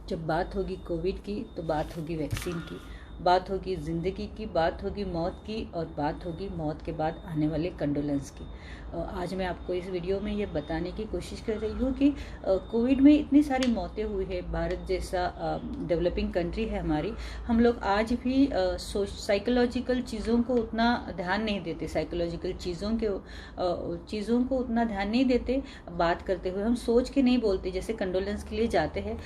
जब बात होगी कोविड की तो बात होगी वैक्सीन की, बात होगी ज़िंदगी की, बात होगी मौत की, और बात होगी मौत के बाद आने वाले कंडोलेंस की। आज मैं आपको इस वीडियो में ये बताने की कोशिश कर रही हूँ कि कोविड में इतनी सारी मौतें हुई है। भारत जैसा डेवलपिंग कंट्री है हमारी, हम लोग आज भी साइकोलॉजिकल चीज़ों को उतना ध्यान नहीं देते, साइकोलॉजिकल चीज़ों को उतना ध्यान नहीं देते। बात करते हुए हम सोच के नहीं बोलते। जैसे कंडोलेंस के लिए जाते हैं,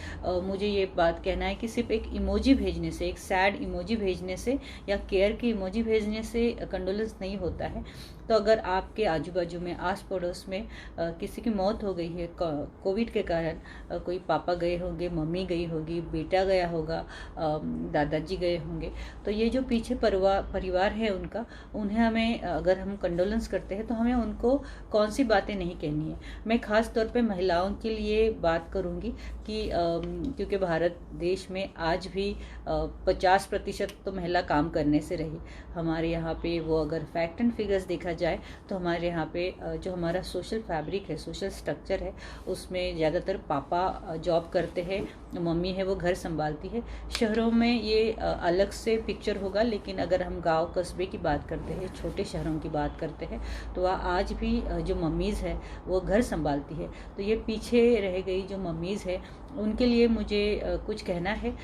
मुझे ये बात कहना है कि सिर्फ एक इमोजी भेजने से, एक सैड इमोजी भेजने से या केयर की इमोजी भेजने से कंडोलेंस नहीं होता है। तो अगर आपके आजू बाजू में, आस पड़ोस में किसी की मौत हो गई है कोविड के कारण, कोई पापा गए होंगे, मम्मी गई होगी, बेटा गया होगा, दादाजी गए होंगे, तो ये जो पीछे परिवार है उनका, उन्हें हमें अगर हम कंडोलेंस करते हैं तो हमें उनको कौन सी बातें नहीं कहनी है। मैं ख़ास तौर पे महिलाओं के लिए बात करूँगी कि क्योंकि भारत देश में आज भी 50% तो महिला काम करने से रही। हमारे यहाँ पे वो अगर फैक्ट एंड फिगर्स देखा जाए तो हमारे यहाँ पे जो हमारा सोशल फैब्रिक है, सोशल स्ट्रक्चर है, उसमें ज़्यादातर पापा जॉब करते हैं, मम्मी है वो घर संभालती है। शहरों में ये अलग से पिक्चर होगा, लेकिन अगर हम गांव कस्बे की बात करते हैं, छोटे शहरों की बात करते हैं, तो वह आज भी जो मम्मीज़ है वो घर संभालती है। तो ये पीछे रह गई जो मम्मीज़ है, उनके लिए मुझे कुछ कहना है।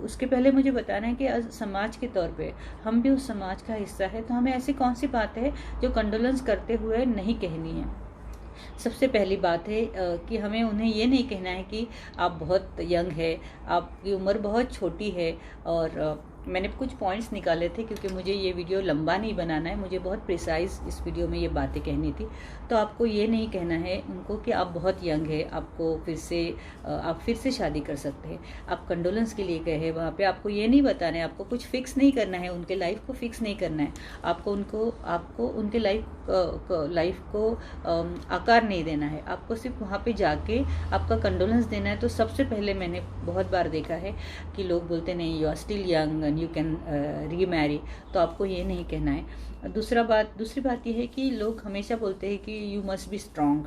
उसके पहले मुझे बताना है कि समाज के तौर पे हम भी उस समाज का हिस्सा है, तो हमें ऐसी कौन सी बात है जो कंडोलेंस करते हुए नहीं कहनी है। सबसे पहली बात है कि हमें उन्हें ये नहीं कहना है कि आप बहुत यंग है, आपकी उम्र बहुत छोटी है। और मैंने कुछ पॉइंट्स निकाले थे क्योंकि मुझे ये वीडियो लंबा नहीं बनाना है, मुझे बहुत प्रिसाइज इस वीडियो में ये बातें कहनी थी। तो आपको ये नहीं कहना है उनको कि आप बहुत यंग है, आपको आप फिर से शादी कर सकते हैं। आप कंडोलेंस के लिए गए हैं, वहाँ पे आपको ये नहीं बताना है, आपको कुछ फिक्स नहीं करना है, उनके लाइफ को फिक्स नहीं करना है, आपको उनके लाइफ को आकार नहीं देना है। आपको सिर्फ वहाँ पे जाके आपका कंडोलेंस देना है। तो सबसे पहले मैंने बहुत बार देखा है कि लोग बोलते नहीं, you are still young and you can remarry, तो आपको ये नहीं कहना है। दूसरी बात यह है कि लोग हमेशा बोलते हैं कि यू मस्ट बी स्ट्रांग,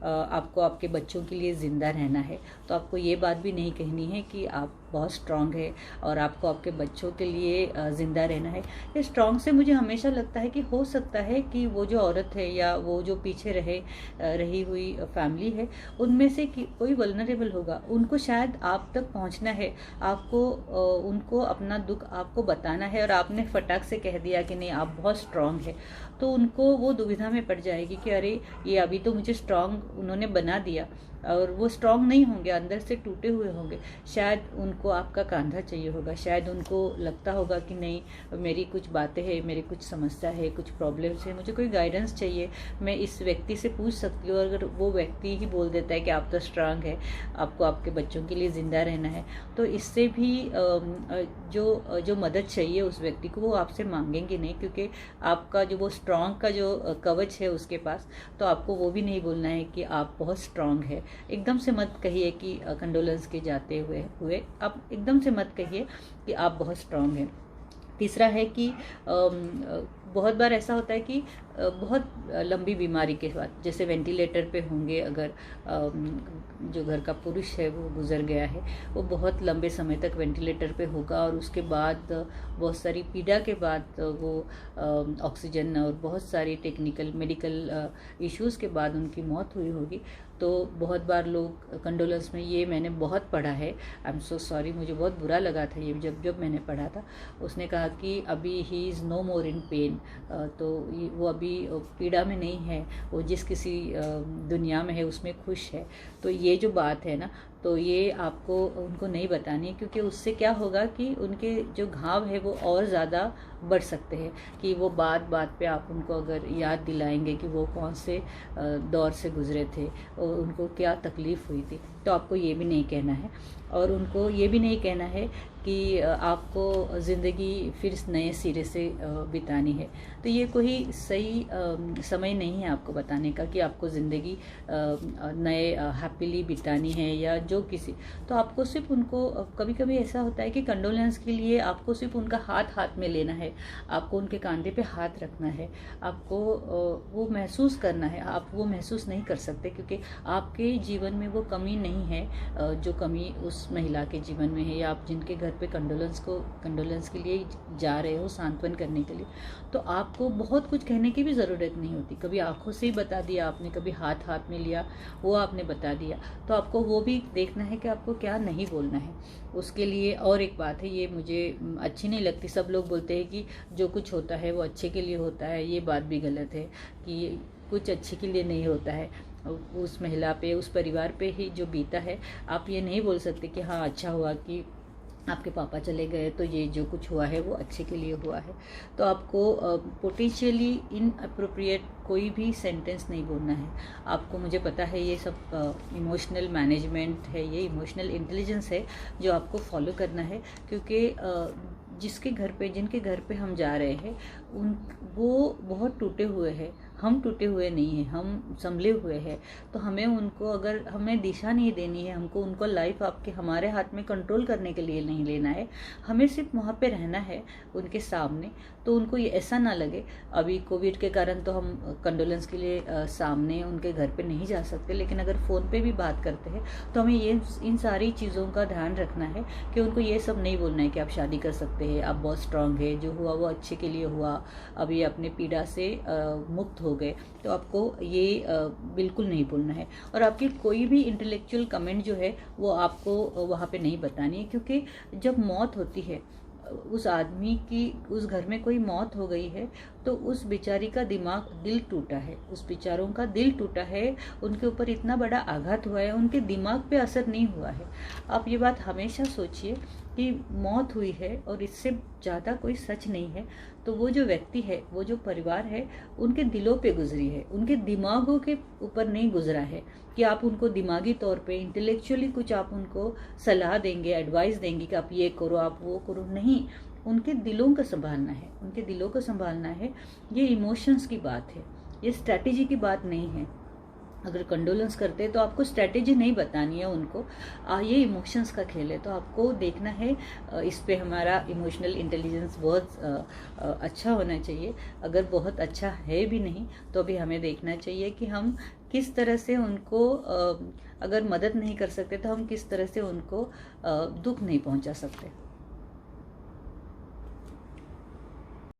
आपको आपके बच्चों के लिए ज़िंदा रहना है। तो आपको ये बात भी नहीं कहनी है कि आप बहुत स्ट्रांग है और आपको आपके बच्चों के लिए ज़िंदा रहना है। ये स्ट्रांग से मुझे हमेशा लगता है कि हो सकता है कि वो जो औरत है या वो जो पीछे रही हुई फैमिली है, उनमें से कोई वल्नरेबल होगा, उनको शायद आप तक पहुंचना है, आपको उनको अपना दुख आपको बताना है, और आपने फटाक से कह दिया कि नहीं आप बहुत स्ट्रांग है, तो उनको वो दुविधा में पड़ जाएगी कि अरे ये अभी तो मुझे स्ट्रांग उन्होंने बना दिया, और वो स्ट्रांग नहीं होंगे, अंदर से टूटे हुए होंगे। शायद उनको आपका कंधा चाहिए होगा, शायद उनको लगता होगा कि नहीं मेरी कुछ बातें हैं, मेरी कुछ समस्या है, कुछ प्रॉब्लम्स है, मुझे कोई गाइडेंस चाहिए, मैं इस व्यक्ति से पूछ सकती हूँ। अगर वो व्यक्ति ही बोल देता है कि आप तो स्ट्रांग है, आपको आपके बच्चों के लिए ज़िंदा रहना है, तो इससे भी जो मदद चाहिए उस व्यक्ति को वो आपसे मांगेंगे नहीं, क्योंकि आपका जो वो स्ट्रांग का जो कवच है उसके पास, तो आपको वो भी नहीं बोलना है कि आप बहुत स्ट्रांग है। एकदम से मत कहिए कि कंडोलेंस के जाते हुए आप एकदम से मत कहिए कि आप बहुत स्ट्रांग हैं। तीसरा है कि बहुत बार ऐसा होता है कि बहुत लंबी बीमारी के बाद, जैसे वेंटिलेटर पे होंगे, अगर जो घर का पुरुष है वो गुजर गया है, वो बहुत लंबे समय तक वेंटिलेटर पे होगा, और उसके बाद बहुत सारी पीड़ा के बाद वो ऑक्सीजन और बहुत सारी टेक्निकल मेडिकल इश्यूज़ के बाद उनकी मौत हुई होगी। तो बहुत बार लोग कंडोलेंस में, ये मैंने बहुत पढ़ा है, आई एम सो सॉरी, मुझे बहुत बुरा लगा था ये जब मैंने पढ़ा था। उसने कहा कि अभी he is no more in pain, तो वो अभी पीड़ा में नहीं है, वो जिस किसी दुनिया में है उसमें खुश है। तो ये जो बात है ना, तो ये आपको उनको नहीं बतानी है, क्योंकि उससे क्या होगा कि उनके जो घाव है वो और ज़्यादा बढ़ सकते हैं। कि वो बात पे आप उनको अगर याद दिलाएंगे कि वो कौन से दौर से गुजरे थे और उनको क्या तकलीफ़ हुई थी, तो आपको ये भी नहीं कहना है। और उनको ये भी नहीं कहना है कि आपको ज़िंदगी फिर नए सिरे से बितानी है। तो ये कोई सही समय नहीं है आपको बताने का कि आपको ज़िंदगी नए हैप्पीली बितानी है या जो किसी। तो आपको सिर्फ उनको, कभी कभी ऐसा होता है कि कंडोलेंस के लिए आपको सिर्फ उनका हाथ में लेना है, आपको उनके कंधे पे हाथ रखना है, आपको वो महसूस करना है। आप वो महसूस नहीं कर सकते क्योंकि आपके जीवन में वो कमी नहीं है जो कमी उस महिला के जीवन में है, या आप जिनके घर पे कंडोलेंस के लिए जा रहे हो सांत्वन करने के लिए, तो आपको बहुत कुछ कहने की भी ज़रूरत नहीं होती। कभी आंखों से ही बता दिया आपने, कभी हाथ में लिया वो आपने बता दिया, तो आपको वो भी देखना है कि आपको क्या नहीं बोलना है उसके लिए। और एक बात है, ये मुझे अच्छी नहीं लगती, सब लोग बोलते हैं कि जो कुछ होता है वो अच्छे के लिए होता है। ये बात भी गलत है कि कुछ अच्छे के लिए नहीं होता है। उस महिला पे, उस परिवार पे ही जो बीता है, आप ये नहीं बोल सकते कि हाँ अच्छा हुआ कि आपके पापा चले गए, तो ये जो कुछ हुआ है वो अच्छे के लिए हुआ है। तो आपको पोटेंशियली इनअप्रोप्रिएट कोई भी सेंटेंस नहीं बोलना है आपको। मुझे पता है ये सब इमोशनल मैनेजमेंट है, ये इमोशनल इंटेलिजेंस है जो आपको फॉलो करना है, क्योंकि जिनके घर पे हम जा रहे हैं वो बहुत टूटे हुए हैं, हम टूटे हुए नहीं हैं, हम संभले हुए हैं। तो हमें दिशा नहीं देनी है, हमको उनको लाइफ हमारे हाथ में कंट्रोल करने के लिए नहीं लेना है। हमें सिर्फ वहाँ पे रहना है उनके सामने, तो उनको ये ऐसा ना लगे। अभी कोविड के कारण तो हम कंडोलेंस के लिए सामने उनके घर पे नहीं जा सकते, लेकिन अगर फ़ोन पे भी बात करते हैं तो हमें इन सारी चीज़ों का ध्यान रखना है कि उनको ये सब नहीं बोलना है कि आप शादी कर सकते हैं, आप बहुत स्ट्रांग है, जो हुआ वो अच्छे के लिए हुआ, अभी अपने पीड़ा से मुक्त हो गए। तो आपको ये बिल्कुल नहीं बोलना है। और आपकी कोई भी इंटेलेक्चुअल कमेंट जो है वो आपको वहाँ पे नहीं बतानी है, क्योंकि जब मौत होती है उस आदमी की, उस घर में कोई मौत हो गई है, तो उस बेचारी का दिल टूटा है, उस बेचारों का दिल टूटा है, उनके ऊपर इतना बड़ा आघात हुआ है, उनके दिमाग पे असर नहीं हुआ है। आप ये बात हमेशा सोचिए कि मौत हुई है और इससे ज़्यादा कोई सच नहीं है। तो वो जो व्यक्ति है, वो जो परिवार है, उनके दिलों पे गुजरी है, उनके दिमागों के ऊपर नहीं गुजरा है कि आप उनको दिमागी तौर पे इंटेलेक्चुअली कुछ आप उनको सलाह देंगे, एडवाइस देंगे कि आप ये करो, आप वो करो। नहीं, उनके दिलों का संभालना है, उनके दिलों को संभालना है। ये इमोशंस की बात है, ये स्ट्रैटेजी की बात नहीं है। अगर कंडोलेंस करते हैं तो आपको स्ट्रैटेजी नहीं बतानी है उनको, ये इमोशंस का खेल है। तो आपको देखना है, इस पे हमारा इमोशनल इंटेलिजेंस बहुत अच्छा होना चाहिए। अगर बहुत अच्छा है भी नहीं तो भी हमें देखना चाहिए कि हम किस तरह से उनको, अगर मदद नहीं कर सकते तो हम किस तरह से उनको दुख नहीं पहुंचा सकते।